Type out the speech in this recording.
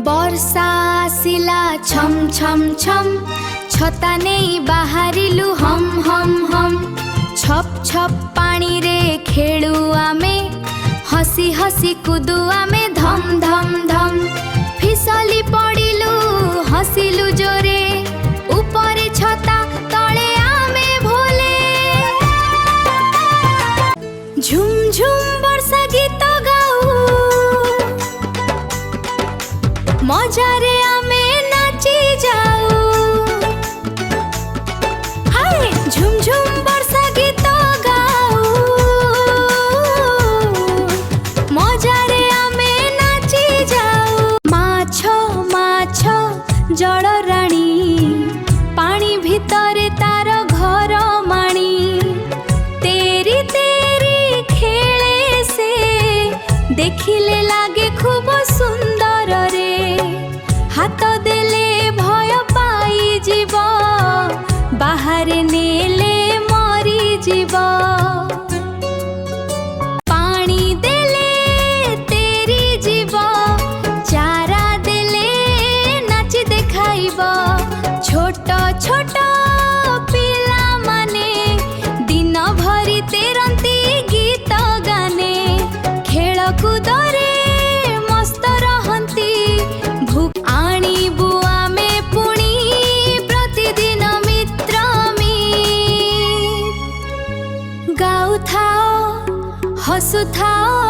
वर्षा आसिला छम छम छम छता नहीं बाहरिलु हम हम हम छप छप पानी रे खेलु आमे हसी हसी कुदु आमे धम धम धम फिसली पड़िलु हसिलु जोरे ऊपरे छता तले आमे भोले झुम झुम वर्षा गीत गाऊ मजारे आमे नाची जाऊ हाय झुम झुम वर्षा गीत गाऊ मजारे आमे नाची जाऊ माछ माछ जल राणी पानी भितरे तार घर माणी तेरी तेरी खेले से देखिले लागे खूब सुंदर रे हाथ देले भय पाई जीव बाहर नेले मरी जीव पानी देले तेरी जीव चारा देले नाची देखाइब छोट छोट पिला माने दिन भरी तेरंती गीत गाने खेल कूदरे मस्त रहंती भूख आनी बुआ में पुणी प्रतिदिन मित्र गाऊ थाओ हसु थाओ